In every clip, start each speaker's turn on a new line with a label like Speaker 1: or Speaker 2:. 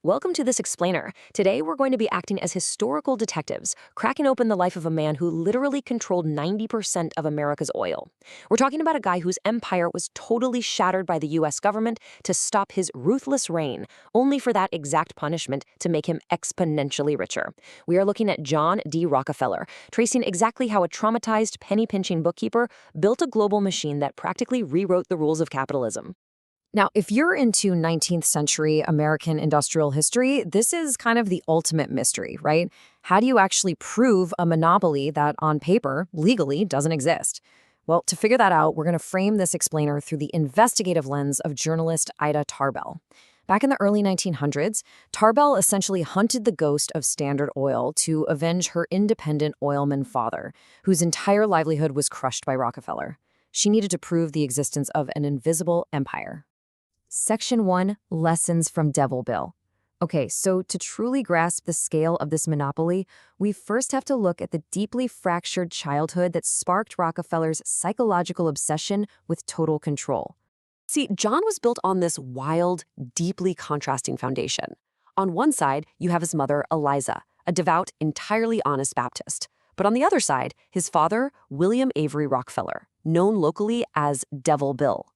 Speaker 1: Welcome to this explainer. Today we're going to be acting as historical detectives, cracking open the life of a man who literally controlled 90% of America's oil. We're talking about a guy whose empire was totally shattered by the US government to stop his ruthless reign, only for that exact punishment to make him exponentially richer. We are looking at John D. Rockefeller, tracing exactly how a traumatized penny-pinching bookkeeper built a global machine that practically rewrote the rules of capitalism. Now, if you're into 19th century American industrial history, this is kind of the ultimate mystery, right? How do you actually prove a monopoly that on paper, legally, doesn't exist? Well, to figure that out, we're going to frame this explainer through the investigative lens of journalist Ida Tarbell. Back in the early 1900s, Tarbell essentially hunted the ghost of Standard Oil to avenge her independent oilman father, whose entire livelihood was crushed by Rockefeller. She needed to prove the existence of an invisible empire. Section 1, Lessons from Devil Bill. Okay, so to truly grasp the scale of this monopoly, we first have to look at the deeply fractured childhood that sparked Rockefeller's psychological obsession with total control. See, John was built on this wild, deeply contrasting foundation. On one side, you have his mother, Eliza, a devout, entirely honest Baptist. But on the other side, his father, William Avery Rockefeller, known locally as Devil Bill.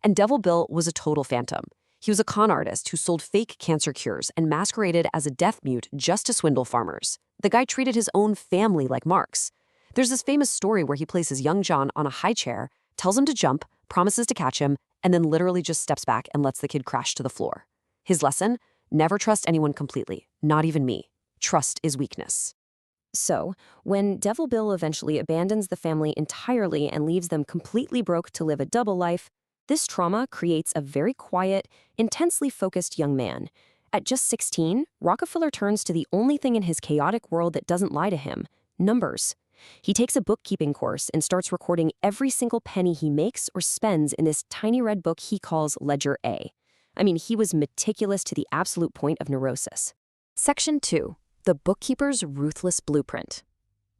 Speaker 1: And Devil Bill was a total phantom. He was a con artist who sold fake cancer cures and masqueraded as a deaf mute just to swindle farmers. The guy treated his own family like marks. There's this famous story where he places young John on a high chair, tells him to jump, promises to catch him, and then literally just steps back and lets the kid crash to the floor. His lesson? Never trust anyone completely, not even me. Trust is weakness. So, when Devil Bill eventually abandons the family entirely and leaves them completely broke to live a double life, this trauma creates a very quiet, intensely focused young man. At just 16, Rockefeller turns to the only thing in his chaotic world that doesn't lie to him: numbers. He takes a bookkeeping course and starts recording every single penny he makes or spends in this tiny red book he calls Ledger A. I mean, he was meticulous to the absolute point of neurosis. Section 2, The Bookkeeper's Ruthless Blueprint.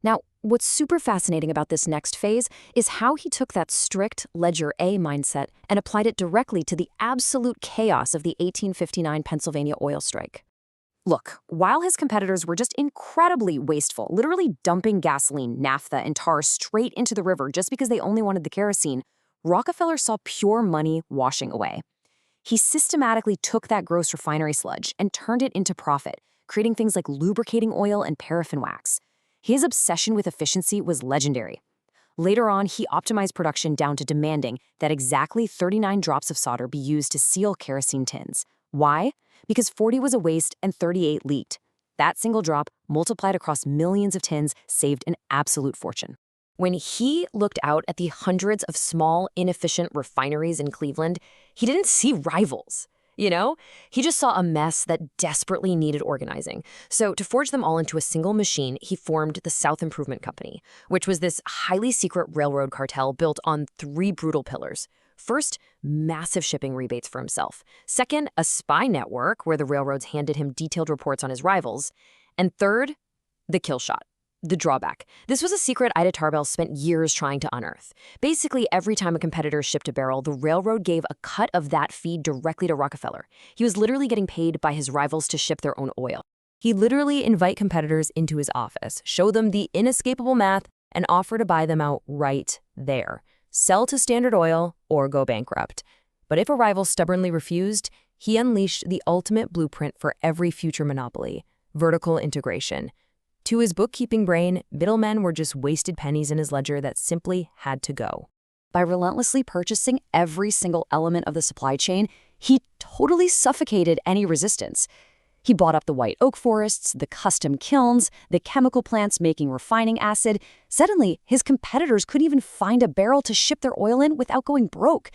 Speaker 1: Now, what's super fascinating about this next phase is how he took that strict Ledger A mindset and applied it directly to the absolute chaos of the 1859 Pennsylvania oil strike. Look, while his competitors were just incredibly wasteful, literally dumping gasoline, naphtha, and tar straight into the river just because they only wanted the kerosene, Rockefeller saw pure money washing away. He systematically took that gross refinery sludge and turned it into profit, creating things like lubricating oil and paraffin wax. His obsession with efficiency was legendary. Later on, he optimized production down to demanding that exactly 39 drops of solder be used to seal kerosene tins. Why? Because 40 was a waste and 38 leaked. That single drop, multiplied across millions of tins, saved an absolute fortune. When he looked out at the hundreds of small, inefficient refineries in Cleveland, he didn't see rivals. He just saw a mess that desperately needed organizing. So to forge them all into a single machine, he formed the South Improvement Company, which was this highly secret railroad cartel built on three brutal pillars. First, massive shipping rebates for himself. Second, a spy network where the railroads handed him detailed reports on his rivals. And third, the kill shot. The drawback. This was a secret Ida Tarbell spent years trying to unearth. Basically, every time a competitor shipped a barrel, the railroad gave a cut of that fee directly to Rockefeller. He was literally getting paid by his rivals to ship their own oil. He'd literally invite competitors into his office, show them the inescapable math, and offer to buy them out right there. Sell to Standard Oil or go bankrupt. But if a rival stubbornly refused, he unleashed the ultimate blueprint for every future monopoly: vertical integration. To his bookkeeping brain, middlemen were just wasted pennies in his ledger that simply had to go. By relentlessly purchasing every single element of the supply chain, he totally suffocated any resistance. He bought up the white oak forests, the custom kilns, the chemical plants making refining acid. Suddenly, his competitors couldn't even find a barrel to ship their oil in without going broke.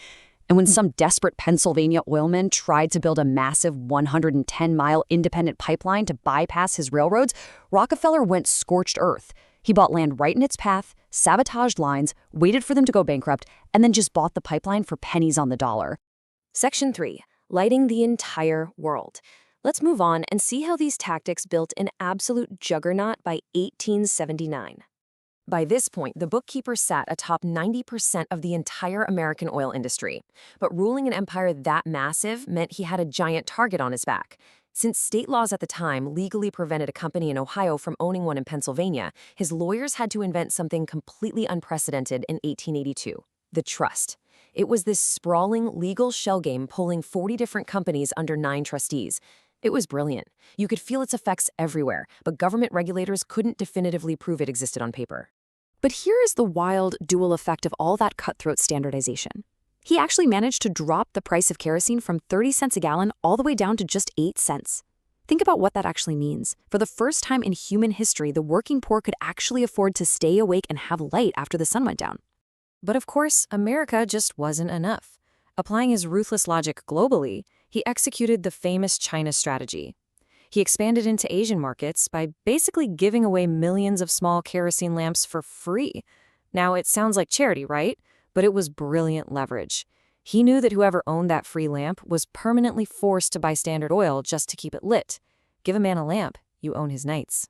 Speaker 1: And when some desperate Pennsylvania oilmen tried to build a massive 110-mile independent pipeline to bypass his railroads, Rockefeller went scorched earth. He bought land right in its path, sabotaged lines, waited for them to go bankrupt, and then just bought the pipeline for pennies on the dollar. Section 3, Lighting the Entire World. Let's move on and see how these tactics built an absolute juggernaut by 1879. By this point, the bookkeeper sat atop 90% of the entire American oil industry. But ruling an empire that massive meant he had a giant target on his back. Since state laws at the time legally prevented a company in Ohio from owning one in Pennsylvania, his lawyers had to invent something completely unprecedented in 1882, the trust. It was this sprawling legal shell game pulling 40 different companies under 9 trustees. It was brilliant. You could feel its effects everywhere, but government regulators couldn't definitively prove it existed on paper.
Speaker 2: But here is the wild dual effect of all that cutthroat standardization. He actually managed to drop the price of kerosene from 30 cents a gallon all the way down to just 8 cents. Think about what that actually means. For the first time in human history, the working poor could actually afford to stay awake and have light after the sun went down.
Speaker 1: But of course, America just wasn't enough. Applying his ruthless logic globally, he executed the famous China strategy. He expanded into Asian markets by basically giving away millions of small kerosene lamps for free. Now, it sounds like charity, right? But it was brilliant leverage. He knew that whoever owned that free lamp was permanently forced to buy Standard Oil just to keep it lit. Give a man a lamp, you own his nights.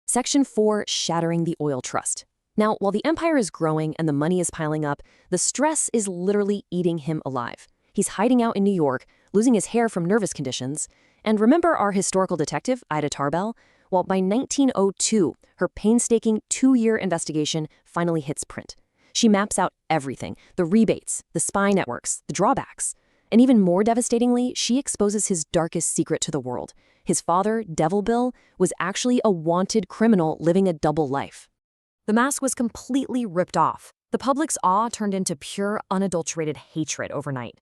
Speaker 1: Section 4, Shattering the Oil Trust. Now, while the empire is growing and the money is piling up, the stress is literally eating him alive. He's hiding out in New York, losing his hair from nervous conditions. And remember our historical detective, Ida Tarbell? Well, by 1902, her painstaking 2-year investigation finally hits print. She maps out everything, the rebates, the spy networks, the drawbacks. And even more devastatingly, she exposes his darkest secret to the world. His father, Devil Bill, was actually a wanted criminal living a double life. The mask was completely ripped off. The public's awe turned into pure, unadulterated hatred overnight.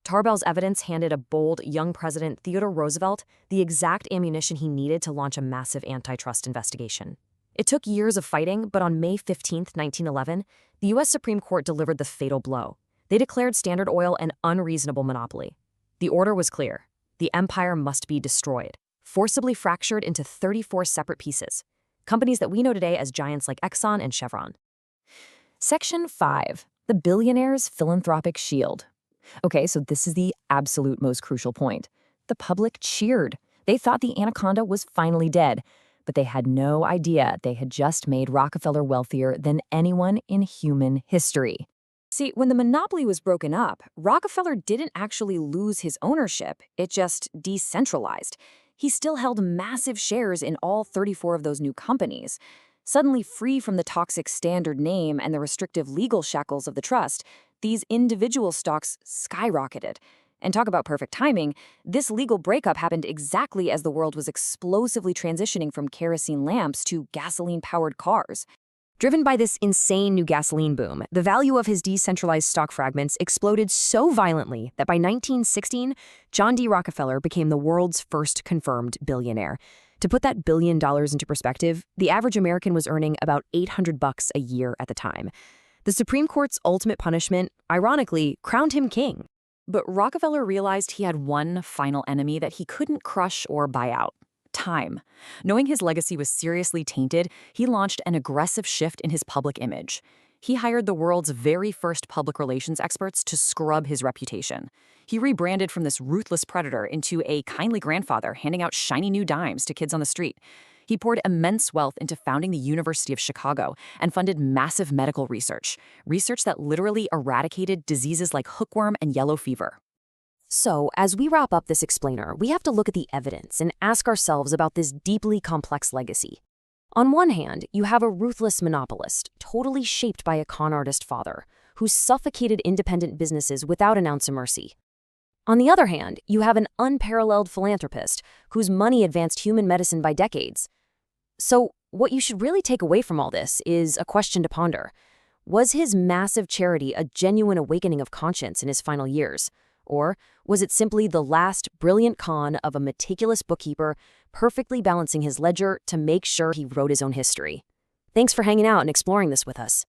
Speaker 1: Tarbell's evidence handed a bold, young President Theodore Roosevelt the exact ammunition he needed to launch a massive antitrust investigation. It took years of fighting, but on May 15, 1911, the U.S. Supreme Court delivered the fatal blow. They declared Standard Oil an unreasonable monopoly. The order was clear. The empire must be destroyed, forcibly fractured into 34 separate pieces. Companies that we know today as giants like Exxon and Chevron. Section 5. The Billionaire's Philanthropic Shield. Okay, so this is the absolute most crucial point. The public cheered. They thought the Anaconda was finally dead, but they had no idea they had just made Rockefeller wealthier than anyone in human history. See, when the monopoly was broken up, Rockefeller didn't actually lose his ownership, it just decentralized. He still held massive shares in all 34 of those new companies. Suddenly free from the toxic Standard name and the restrictive legal shackles of the trust, these individual stocks skyrocketed. And talk about perfect timing, this legal breakup happened exactly as the world was explosively transitioning from kerosene lamps to gasoline-powered cars. Driven by this insane new gasoline boom, the value of his decentralized stock fragments exploded so violently that by 1916, John D. Rockefeller became the world's first confirmed billionaire. To put that $1 billion into perspective, the average American was earning about $800 a year at the time. The Supreme Court's ultimate punishment, ironically, crowned him king. But Rockefeller realized he had one final enemy that he couldn't crush or buy out: time. Knowing his legacy was seriously tainted, he launched an aggressive shift in his public image. He hired the world's very first public relations experts to scrub his reputation. He rebranded from this ruthless predator into a kindly grandfather handing out shiny new dimes to kids on the street. He poured immense wealth into founding the University of Chicago and funded massive medical research that literally eradicated diseases like hookworm and yellow fever. So, as we wrap up this explainer, we have to look at the evidence and ask ourselves about this deeply complex legacy. On one hand, you have a ruthless monopolist, totally shaped by a con artist father, who suffocated independent businesses without an ounce of mercy. On the other hand, you have an unparalleled philanthropist, whose money advanced human medicine by decades. So, what you should really take away from all this is a question to ponder. Was his massive charity a genuine awakening of conscience in his final years? Or was it simply the last brilliant con of a meticulous bookkeeper perfectly balancing his ledger to make sure he wrote his own history? Thanks for hanging out and exploring this with us.